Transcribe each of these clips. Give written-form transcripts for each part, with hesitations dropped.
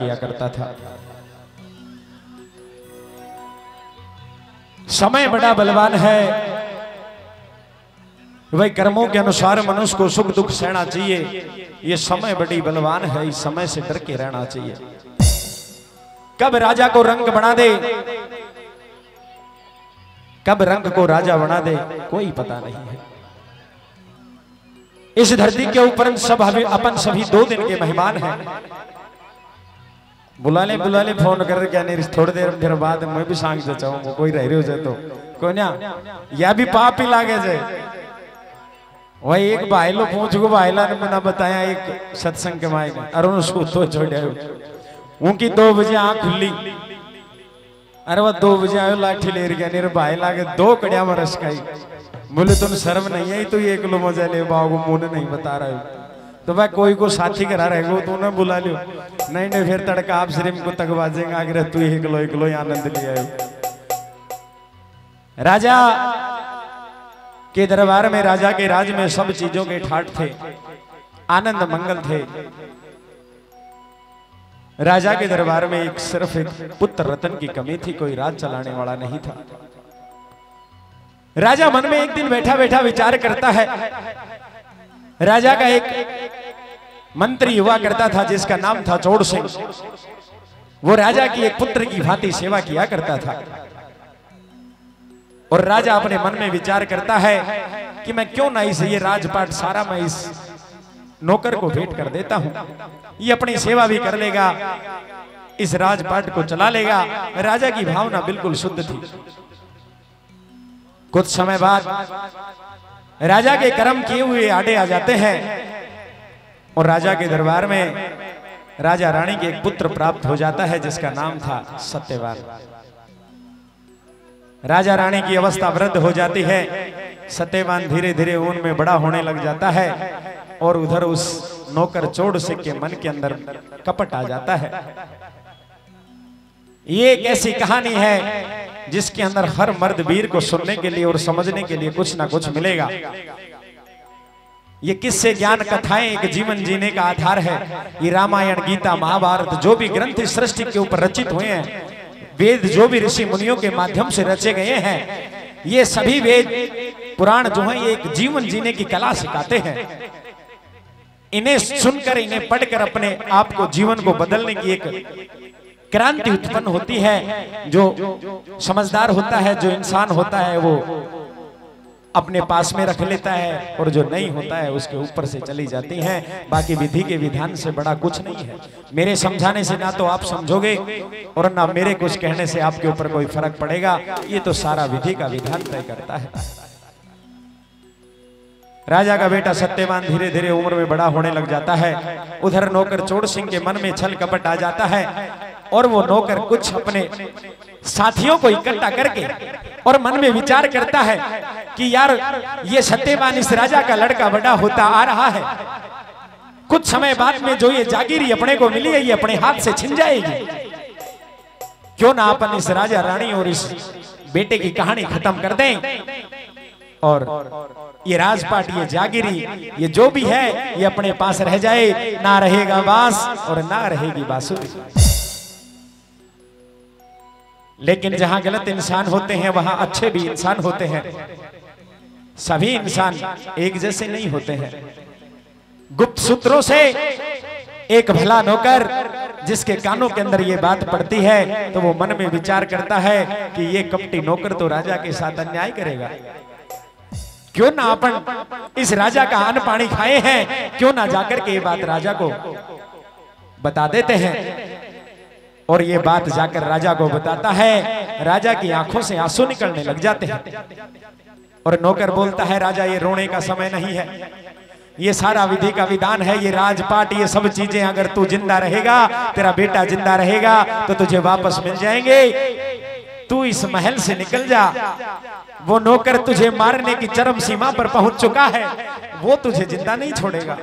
किया करता था। समय बड़ा बलवान है, वही कर्मों के अनुसार मनुष्य को सुख दुख सहना चाहिए। ये समय बड़ी बलवान है, इस समय से डर के रहना चाहिए। कब राजा को रंग बना दे, कब रंग को राजा बना दे, कोई पता नहीं है। इस धरती के ऊपर सब अपन सभी 2 दिन के मेहमान हैं। बुला ले फोन कर क्या नहीं, थोड़ी देर बाद मैं भी सांग चाहूंगा कोई रह रहे हो जाए तो कोई ना, या भी पाप ही लागे जाए। वही एक भाई लो पूछ गो भाईला ने मैंने बताया एक सत्संग के मायके अरुण सूतो छोड़े उनकी 2 बजे आंख खुली। अरे वह 2 बजे आयो लाठी ले गया नहीं भाई लागे 2 कड़िया में रस खाई। बोले तुम शर्म नहीं है तो ये किलो मजा ले बाबू मुंह नहीं बता रहा है। तो भाई कोई को साथी करा रहेगा तो उन्हें बुला लियो, नहीं नहीं फिर तड़का आप श्रीम को तक बाजेंगे आगे तू एक किलो आनंद लिया। राजा के दरबार में, राजा के राज में सब चीजों के ठाट थे, आनंद मंगल थे। राजा के दरबार में सिर्फ एक पुत्र रतन की कमी थी, कोई राज चलाने वाला नहीं था। राजा मन में एक दिन बैठा बैठा विचार करता है। राजा का एक मंत्री हुआ करता था जिसका नाम था चोड़ सिंह। वो राजा की एक पुत्र की भांति सेवा किया करता था। और राजा अपने मन में विचार करता है कि मैं क्यों ना इसे ये राजपाट सारा मैं इस नौकर को भेंट कर देता हूं, ये अपनी सेवा भी कर लेगा, इस राजपाट को चला लेगा। राजा की भावना बिल्कुल शुद्ध थी। कुछ समय बाद राजा के कर्म किए हुए आड़े आ जाते हैं और राजा के दरबार में राजा रानी के एक पुत्र प्राप्त हो जाता है जिसका नाम था सत्यवान। राजा रानी की अवस्था वृद्ध हो जाती है। सत्यवान धीरे धीरे ऊन में बड़ा होने लग जाता है और उधर उस नौकर चोड़ सिंह के मन के अंदर कपट आ जाता है। ये एक ऐसी कहानी है जिसके अंदर हर मर्द वीर को सुनने के लिए और समझने के लिए कुछ ना कुछ मिलेगा। ये किस्से ज्ञान कथाएं एक जीवन जीने का आधार है। ये रामायण गीता महाभारत जो भी ग्रंथ इस सृष्टि के ऊपर रचित हुए हैं, वेद जो भी ऋषि मुनियों के माध्यम से रचे गए हैं, ये सभी वेद पुराण जो हैं ये एक जीवन जीने की कला सिखाते हैं। इन्हें सुनकर, इन्हें पढ़कर अपने आप को, जीवन को बदलने की एक क्रांति उत्पन्न होती है। जो समझदार होता है, जो इंसान होता है, वो अपने पास में रख लेता है और जो नहीं होता है उसके ऊपर से चली जाती हैं। बाकी विधि के विधान से बड़ा कुछ नहीं है। मेरे समझाने से ना तो आप समझोगे और ना मेरे कुछ कहने से आपके ऊपर कोई फर्क पड़ेगा। ये तो सारा विधि का विधान तय करता है। राजा का बेटा सत्यवान धीरे धीरे उम्र में बड़ा होने लग जाता है। उधर नौकर चोड़ सिंह के मन में छल कपट आ जाता है और वो नौकर कुछ अपने साथियों को इकट्ठा करके और मन में विचार करता है कि यार ये सत्यवान इस राजा का लड़का बड़ा होता आ रहा है, कुछ समय बाद में जो ये जागीरी अपने को मिली है ये अपने हाथ से छिन जाएगी। क्यों ना अपन इस राजा रानी और इस बेटे की कहानी खत्म कर दें और ये राजपाट, ये जागीरी, ये जो भी है ये अपने पास रह जाए। ना रहेगा बांस और ना रहेगी बांसुरी। लेकिन जहां गलत इंसान होते हैं वहां अच्छे भी इंसान होते हैं। सभी इंसान एक जैसे नहीं होते हैं। गुप्त सूत्रों से एक भला नौकर जिसके कानों के अंदर ये बात पड़ती है तो वो मन में विचार करता है कि ये कपटी नौकर तो राजा के साथ अन्याय करेगा। क्यों ना अपन इस राजा का अन्न पानी खाए हैं, क्यों ना जाकर के ये बात राजा को बता देते हैं। और ये बात जाकर राजा को बताता है। राजा की आंखों से आंसू निकलने लग जाते हैं और नौकर बोलता है राजा ये रोने का समय नहीं है, ये सारा विधि का विधान है, ये राजपाट, ये सब चीजें अगर तू जिंदा रहेगा, तेरा बेटा जिंदा रहेगा तो तुझे वापस मिल जाएंगे। तू इस महल से निकल जा। वो नौकर तुझे मारने की चरम सीमा पर पहुंच चुका है, वो तुझे जिंदा नहीं छोड़ेगा।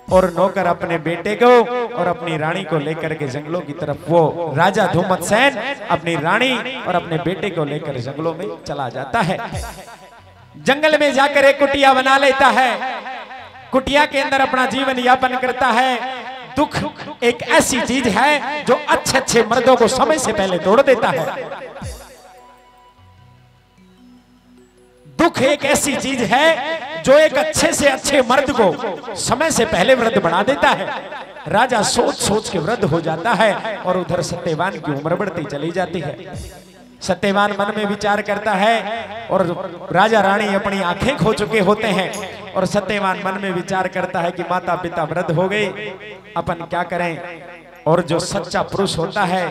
और नौकर अपने बेटे को और अपनी रानी को लेकर के जंगलों की तरफ, वो राजा धूमतसेन अपनी रानी और अपने बेटे को लेकर जंगलों में चला जाता है। जंगल में जाकर एक कुटिया बना लेता है। कुटिया के अंदर अपना जीवन यापन करता है। दुख एक ऐसी चीज है जो अच्छे अच्छे मर्दों को समय से पहले तोड़ देता है। दुख एक ऐसी चीज है जो एक अच्छे से अच्छे मर्द को समय से पहले वृद्ध बना देता है। राजा सोच सोच के वृद्ध हो जाता है और उधर सत्यवान की उम्र बढ़ती चली जाती है। सत्यवान मन में विचार करता है और राजा रानी अपनी आंखें खो चुके होते हैं और सत्यवान मन में विचार करता है कि माता पिता वृद्ध हो गए, अपन क्या करें। और जो सच्चा पुरुष होता है,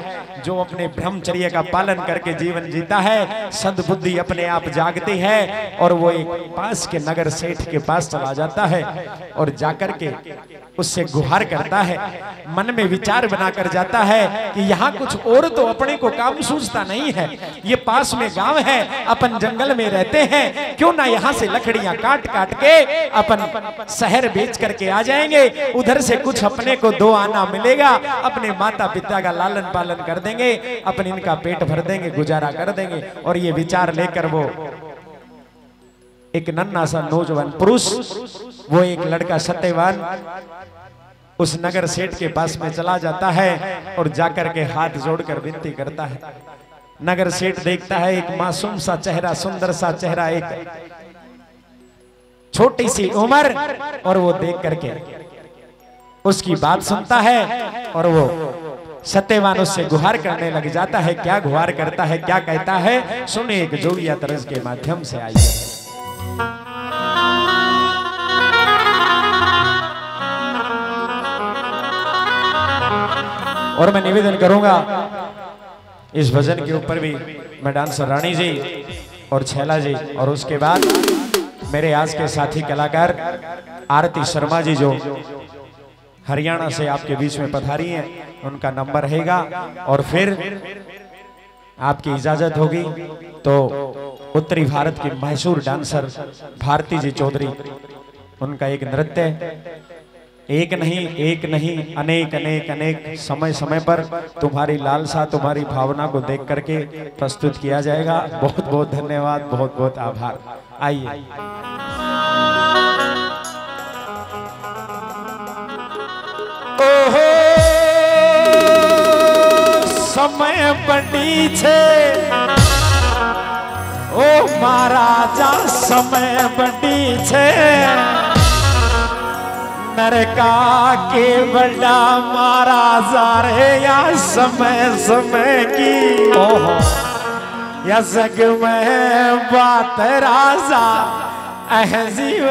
जो अपने ब्रह्मचर्य का पालन करके जीवन जीता है, सद्बुद्धि अपने आप जागती है और वो एक पास के नगर सेठ के पास चला जाता है और जाकर के उससे गुहार करता है। मन में विचार बनाकर जाता है कि यहाँ कुछ और तो अपने को काम सूझता नहीं है, ये पास में गांव है, अपन जंगल में रहते हैं, क्यों ना यहाँ से लकड़ियां काट काट के अपन शहर बेच करके आ जाएंगे, उधर से कुछ अपने को 2 आना मिलेगा, अपने माता पिता का लालन पालन कर देंगे, अपन इनका पेट भर देंगे, गुजारा कर देंगे। और ये विचार लेकर वो एक नन्हा सा नौजवान पुरुष, वो एक लड़का सत्यवान उस नगर सेठ के पास में चला जाता है और जाकर के हाथ जोड़कर विनती करता है। नगर सेठ देखता है एक मासूम सा चेहरा, सुंदर सा चेहरा, एक छोटी सी उम्र, और वो देख करके उसकी बात सुनता है और वो सत्यवान उससे गुहार करने लग जाता है। क्या गुहार करता है, क्या कहता है, सुने एक जोगिया तरज के माध्यम से। आइए और मैं निवेदन करूंगा इस भजन के ऊपर भी मैं डांसर रानी जी और छैला जी और उसके बाद मेरे आज के साथी कलाकार आरती शर्मा जी जो हरियाणा से आपके बीच में पधारी हैं, उनका नंबर रहेगा। और फिर आपकी इजाजत होगी तो उत्तरी भारत की मशहूर डांसर भारती जी चौधरी, उनका एक नृत्य एक नहीं अनेक अनेक अनेक समय समय पर तुम्हारी लालसा, तुम्हारी भावना को देख करके प्रस्तुत किया जाएगा। बहुत बहुत धन्यवाद, बहुत बहुत आभार। आइए ओहो समय बड़ी छे, ओ महाराजा समय बड़ी छे, नरका के बड़ा महाराजा रे या समय समय की। ओहो या जग में बात राजा अहजीब,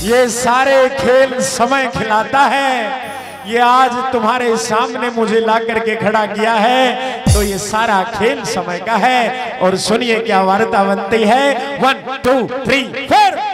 ये सारे खेल समय खिलाता है। ये आज तुम्हारे सामने मुझे ला करके खड़ा किया है तो ये सारा खेल समय का है। और सुनिए क्या वार्ता बनती है। 1 2 3 4।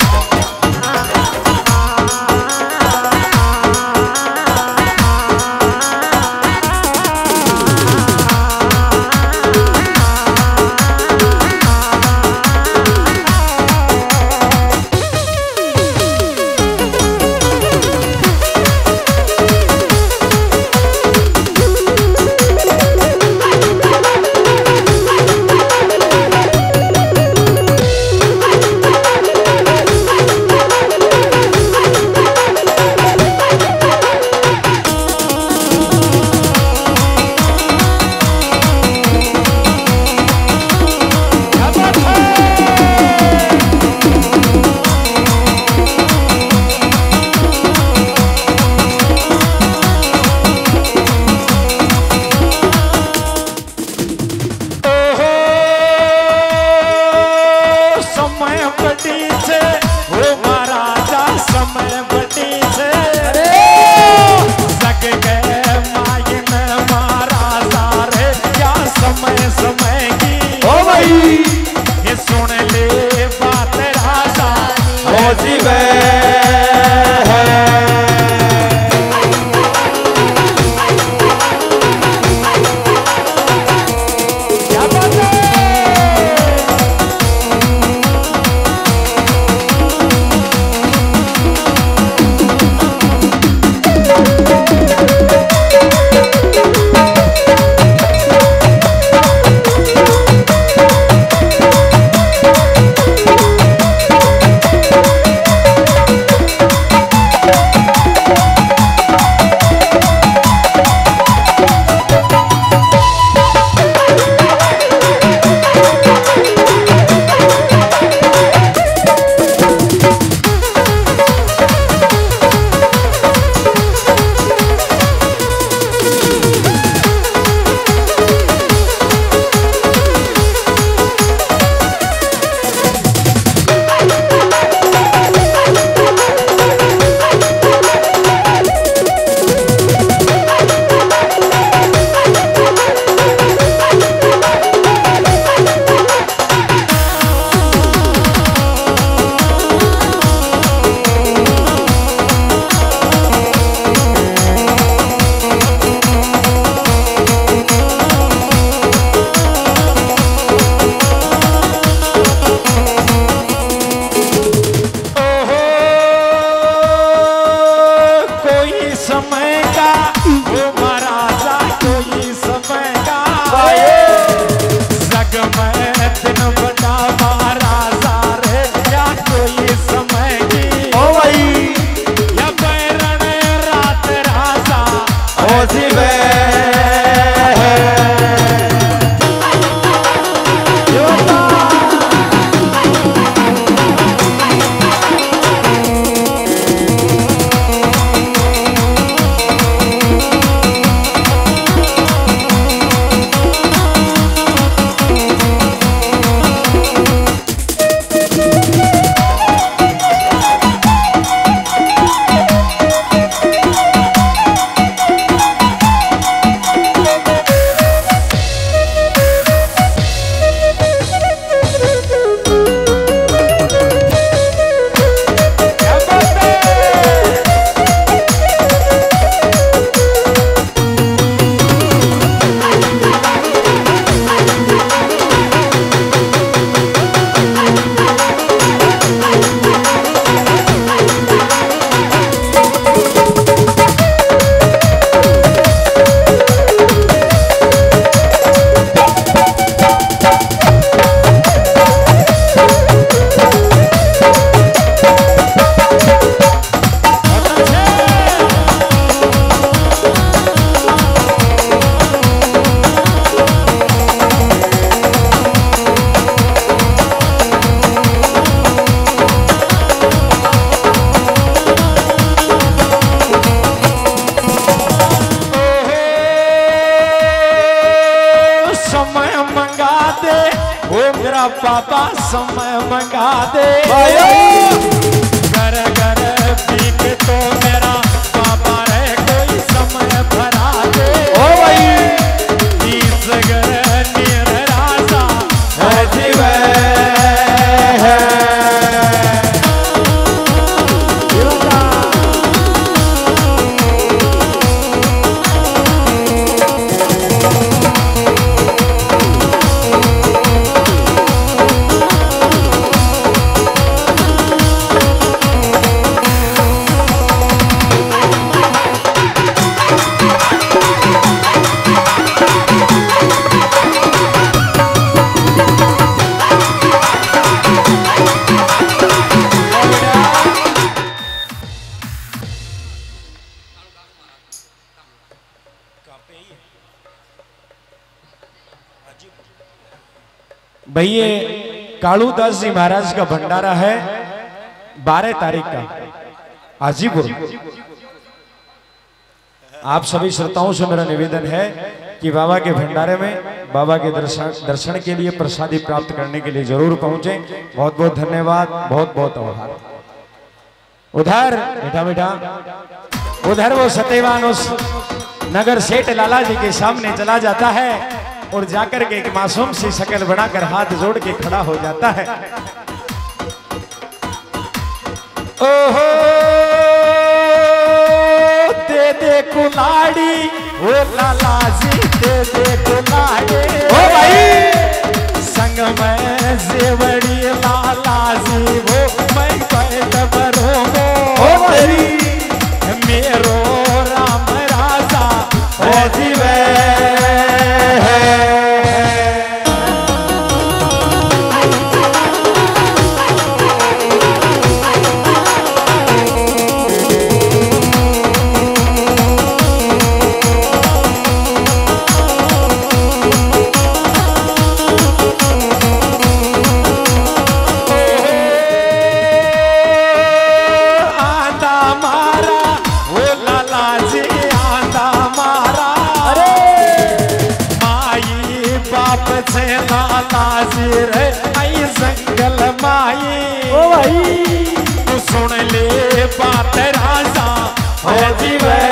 जीवे पापा समय मंगा दे घर घर पीक तो मेरा पापा रहे कोई समय भरा दे ओ भाई इस घर निर राजा है जीवे भाई ये कालूदास जी महाराज का भंडारा है 12 तारीख का हाजीपुर। आप सभी श्रोताओं से मेरा निवेदन है कि बाबा के भंडारे में बाबा के दर्शन के लिए प्रसादी प्राप्त करने के लिए जरूर पहुंचे। बहुत बहुत धन्यवाद, बहुत बहुत आभार। उधर बेटा बेटा उधर वो सत्यवान उस नगर सेठ लाला जी के सामने चला जाता है और जाकर के एक मासूम सी शक्ल बनाकर हाथ जोड़ के खड़ा हो जाता है। ओहो दे दे कुलाड़ी ओ लाला जी दे दे कुलाड़ी ओ भाई संग में जेवड़ी लाला जी वो मैं पैद बरो ओ तेरी मेरो राम राजा ओ जीवे जंगल माई ओ भाई तू सुन ले बात राजा ओ जीवे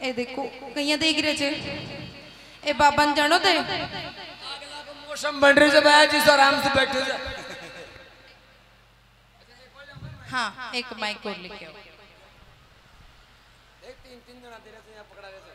ए देखो कहीं देख रहे थे ए बाबा न जानो ते मौसम बन रही है भाई जिस आराम से बैठे जा। हाँ एक माइक और लेके आओ। तीन जना तेरे से यहाँ पकड़ा रहे थे।